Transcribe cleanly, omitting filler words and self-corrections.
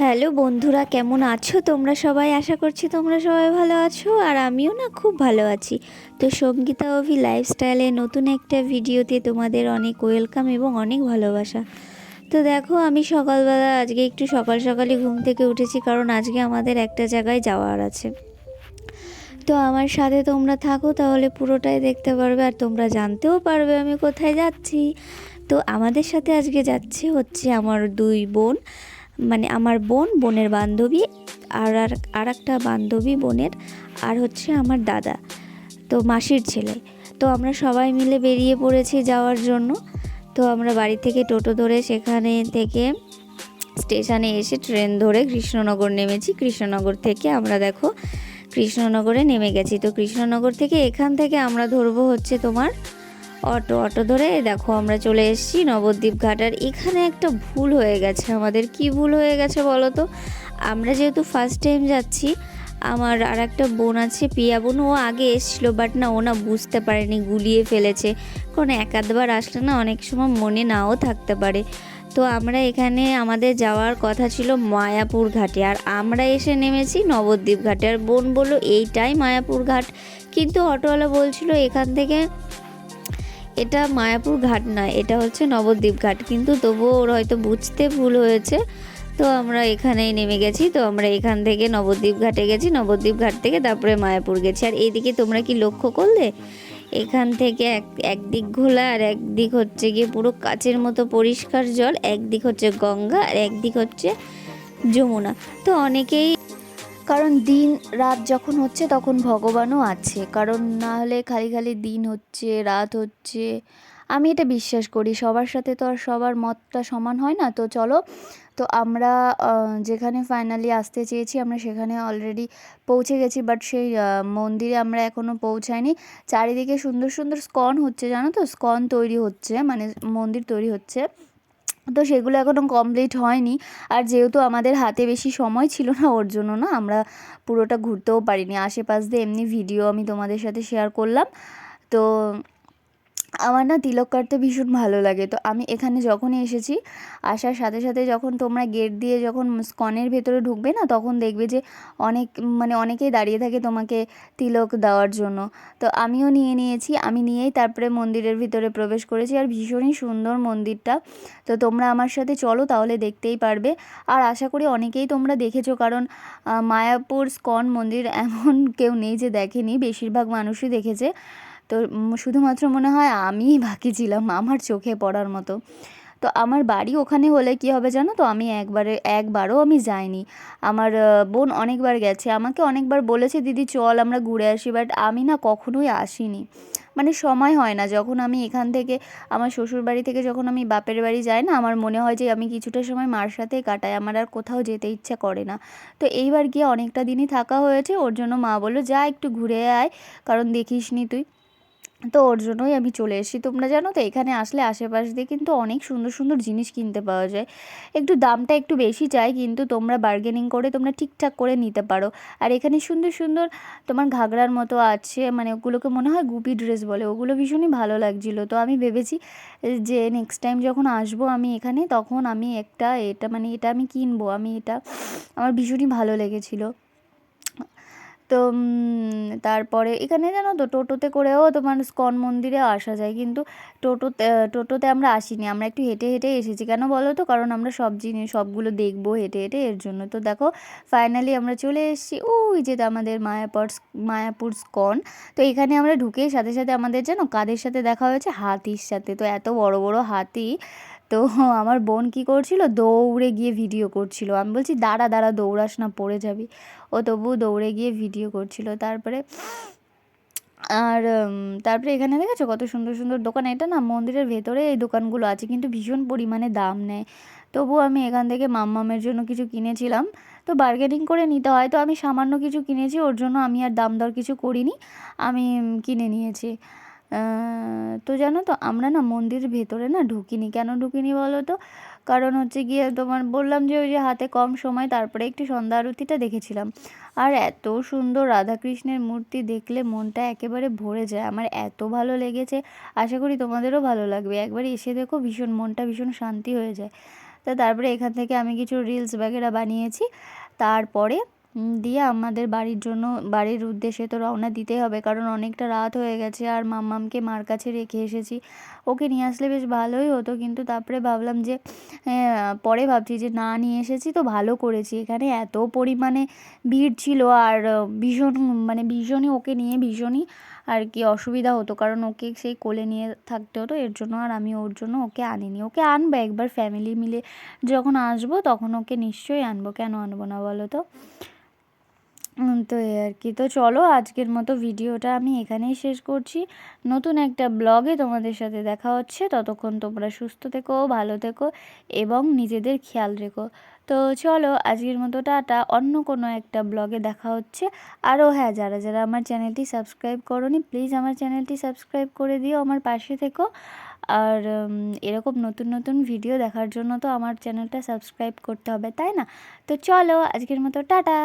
Hello বন্ধুরা, কেমন আছো তোমরা সবাই? আশা করছি তোমরা সবাই ভালো আছো, আর আমিও না খুব ভালো আছি। তো সঙ্গীতা অভি লাইফস্টাইলে নতুন একটা ভিডিওতে তোমাদের অনেক ওয়েলকাম এবং অনেক ভালোবাসা। তো দেখো, আমি সকালবেলা আজকে একটু সকাল সকালই ঘুম থেকে উঠেছি, কারণ আজকে আমাদের একটা জায়গায় যাওয়ার আছে। তো আমার সাথে তোমরা থাকো, তাহলে পুরোটাই দেখতে পারবে আর তোমরা জানতেও পারবে আমি কোথায় যাচ্ছি। তো আমাদের সাথে আজকে যাচ্ছে হচ্ছে আমার দুই বোন, মানে আমার বোনের বান্ধবী, আর আর আর একটা বান্ধবী বোনের, আর হচ্ছে আমার দাদা, তো মাসির ছেলে। তো আমরা সবাই মিলে বেরিয়ে পড়েছি যাওয়ার জন্য। তো আমরা বাড়ি থেকে টোটো ধরে সেখানে থেকে স্টেশনে এসে ট্রেন ধরে কৃষ্ণনগর নেমেছি। কৃষ্ণনগর থেকে আমরা দেখো কৃষ্ণনগরে নেমে গেছি। তো কৃষ্ণনগর থেকে এখান থেকে আমরা ধরবো হচ্ছে তোমার অটো ধরে দেখো আমরা চলে এসেছি নবদ্বীপ ঘাট। আর এখানে একটা ভুল হয়ে গেছে আমাদের। কি ভুল হয়ে গেছে বলো তো? আমরা যেহেতু ফার্স্ট টাইম যাচ্ছি, আমার আর একটা বোন আছে, পিয়া বোন, ও আগে এসেছিলো, বাট না ও না বুঝতে পারেনি, গুলিয়ে ফেলেছে। কারণ এক আধবার আসলে না অনেক সময় মনে নাও থাকতে পারে। তো আমরা এখানে আমাদের যাওয়ার কথা ছিল মায়াপুর ঘাটে, আর আমরা এসে নেমেছি নবদ্বীপ ঘাটে। আর বোন বললো এইটাই মায়াপুর ঘাট, কিন্তু অটোওয়ালা বলছিল এখান থেকে এটা মায়াপুর ঘাট নয়, এটা হচ্ছে নবদ্বীপ ঘাট। কিন্তু তবুও ওর হয়তো বুঝতে ভুল হয়েছে। তো আমরা এখানেই নেমে গেছি। তো আমরা এখান থেকে নবদ্বীপ ঘাটে গেছি, নবদ্বীপ ঘাট থেকে তারপরে মায়াপুর গেছি। আর এইদিকে তোমরা কি লক্ষ্য করলে, এখান থেকে একদিক ঘোলা আর একদিক হচ্ছে গিয়ে পুরো কাচের মতো পরিষ্কার জল, একদিক হচ্ছে গঙ্গা আর একদিক হচ্ছে যমুনা। তো অনেকেই, কারণ দিন রাত যখন হচ্ছে তখন ভগবানও আছে, কারণ না হলে খালি খালি দিন হচ্ছে রাত হচ্ছে। আমি এটা বিশ্বাস করি, সবার সাথে তো আর সবার মতটা সমান হয় না। তো চলো, তো আমরা যেখানে ফাইনালি আসতে চেয়েছি আমরা সেখানে অলরেডি পৌঁছে গেছি, বাট সেই মন্দিরে আমরা এখনও পৌঁছাইনি। চারিদিকে সুন্দর সুন্দর স্কন হচ্ছে, জানো তো, স্কন তৈরি হচ্ছে, মানে মন্দির তৈরি হচ্ছে। তো সেগুলো এখনও কমপ্লিট হয়নি। আর যেহেতু আমাদের হাতে বেশি সময় ছিল না, ওর জন্য না আমরা পুরোটা ঘুরতেও পারিনি। আশেপাশ দিয়ে এমনি ভিডিও আমি তোমাদের সাথে শেয়ার করলাম। তো আমার না তিলক কাটতে ভীষণ ভালো লাগে। তো আমি এখানে যখনই এসেছি, আসার সাথে সাথে যখন তোমরা গেট দিয়ে যখন স্কনের ভেতরে ঢুকবে না, তখন দেখবে যে অনেক, মানে অনেকেই দাঁড়িয়ে থাকে তোমাকে তিলক দেওয়ার জন্য। তো আমিও নিয়ে নিয়েছি, আমি নিয়েই তারপরে মন্দিরের ভিতরে প্রবেশ করেছি। আর ভীষণই সুন্দর মন্দিরটা। তো তোমরা আমার সাথে চলো, তাহলে দেখতেই পারবে। আর আশা করি অনেকেই তোমরা দেখেছো, কারণ মায়াপুর স্কন মন্দির এমন কেউ নেই যে দেখেনি, বেশিরভাগ মানুষই দেখেছে। তো শুধুমাত্র মনে হয় আমিই বাকি ছিলাম আমার চোখে পড়ার মতো। তো আমার বাড়ি ওখানে হলে কি হবে জানো তো, আমি একবারও আমি যাইনি। আমার বোন অনেকবার গেছে, আমাকে অনেকবার বলেছে দিদি চল আমরা ঘুরে আসি, বাট আমি না কখনোই আসিনি। মানে সময় হয় না। যখন আমি এখান থেকে আমার শ্বশুর বাড়ি থেকে যখন আমি বাপের বাড়ি যাই না, আমার মনে হয় যে আমি কিছুটা সময় মার সাথেই কাটাই, আমার আর কোথাও যেতে ইচ্ছা করে না। তো এইবার গিয়ে অনেকটা দিনই থাকা হয়েছে, ওর জন্য মা বললো যা একটু ঘুরে আয়, কারণ দেখিসনি তুই। তো ওর জন্যই আমি চলে এসেছি। তোমরা জানো তো এখানে আসলে আশেপাশ দিয়ে কিন্তু অনেক সুন্দর সুন্দর জিনিস কিনতে পাওয়া যায়। একটু দামটা একটু বেশি চাই, কিন্তু তোমরা বার্গেনিং করে তোমরা ঠিকঠাক করে নিতে পারো। আর এখানে সুন্দর সুন্দর তোমার ঘাগরার মতো আছে, মানে ওগুলোকে মনে হয় গুপি ড্রেস বলে, ওগুলো ভীষণই ভালো লাগছিলো। তো আমি ভেবেছি যে নেক্সট টাইম যখন আসবো আমি এখানে, তখন আমি এটা মানে এটা আমি কিনবো। আমি এটা আমার ভীষণই ভালো লেগেছিলো। তো তারপরে এখানে জানো তো টোটোতে করেও তোমার স্কন মন্দিরে আসা যায়, কিন্তু টোটোতে আমরা আসিনি, আমরা একটু হেঁটে হেঁটে এসেছি। কেন বলো তো, কারণ আমরা সব জিনিস সবগুলো দেখবো হেঁটে হেঁটে, এর জন্য। তো দেখো ফাইনালি আমরা চলে এসেছি, ওই যে আমাদের মায়াপুর স্কন। তো এখানে আমরা ঢুকে সাথে সাথে আমাদের জানো কাদের সাথে দেখা হয়েছে, হাতির সাথে। তো এত বড় বড় হাতি। তো আমার বোন কি করছিল, দৌড়ে গিয়ে ভিডিও করছিল। আমি বলছি দাঁড়া দাঁড়া, দৌড়াস না, পড়ে যাবি। ও তবু দৌড়ে গিয়ে ভিডিও করছিল। তারপরে আর তারপরে এখানে দেখেছো কত সুন্দর সুন্দর দোকান। এটা না মন্দিরের ভেতরে এই দোকানগুলো আছে, কিন্তু ভীষণ পরিমাণে দাম নেয়। তবু আমি এখান থেকে মাম্মামের জন্য কিছু কিনেছিলাম। তো বার্গেনিং করে নিতে হয়, তো আমি সামান্য কিছু কিনেছি, ওর জন্য আমি আর দাম দর কিছু করিনি, আমি কিনে নিয়েছি। তো জানো তো আমরা না মন্দিরের ভেতরে না ঢুকিনি। কেন ঢুকিনি বলো তো? কারণ হচ্ছে গিয়ে তোমার বললাম যে ওই যে হাতে কম সময়, তারপরে একটু সন্ধ্যা আরতিটা দেখেছিলাম। আর এত সুন্দর রাধাকৃষ্ণের মূর্তি দেখলে মনটা একেবারে ভরে যায়, আমার এত ভালো লেগেছে। আশা করি তোমাদেরও ভালো লাগবে, একবার এসে দেখো, ভীষণ মনটা ভীষণ শান্তি হয়ে যায়। তো তো তারপরে এখান থেকে আমি কিছু রিলস বাগেরা বানিয়েছি। তারপরে দিয়ে আমাদের বাড়ির উদ্দেশ্যে তো রওনা দিতেই হবে, কারণ অনেকটা রাত হয়ে গেছে। আর মাম্মামকে মার কাছে রেখে এসেছি, ওকে নিয়ে আসলে বেশ ভালোই হতো, কিন্তু তারপরে ভাবলাম যে পরে ভাবছি যে না নিয়ে এসেছি তো ভালো করেছি। এখানে এত পরিমাণে ভিড় ছিল, আর ভীষণই ওকে নিয়ে ভীষণই আর কি অসুবিধা হতো, কারণ ওকে সেই কোলে নিয়ে থাকতে হতো। এর জন্য আর আমি ওর জন্য ওকে আনিনি। ওকে আনবো একবার, ফ্যামিলি মিলে যখন আসবো তখন ওকে নিশ্চয়ই আনবো, কেন আনবো না বলো তো। তো এই আর কি। তো চলো আজকের মতো ভিডিওটা আমি এখানেই শেষ করছি। নতুন একটা ব্লগে তোমাদের সাথে দেখা হচ্ছে। ততক্ষণ তোমরা সুস্থ থেকো, ভালো থেকো এবং নিজেদের খেয়াল রেখো। তো চলো আজকের মতো টাটা, অন্য কোনো একটা ব্লগে দেখা হচ্ছে। আরও হ্যাঁ, যারা যারা আমার চ্যানেলটি সাবস্ক্রাইব করোনি প্লিজ আমার চ্যানেলটি সাবস্ক্রাইব করে দিও, আমার পাশে থেকো। আর এরকম নতুন নতুন ভিডিও দেখার জন্য তো আমার চ্যানেলটা সাবস্ক্রাইব করতে হবে, তাই না? তো চলো আজকের মতো টাটা।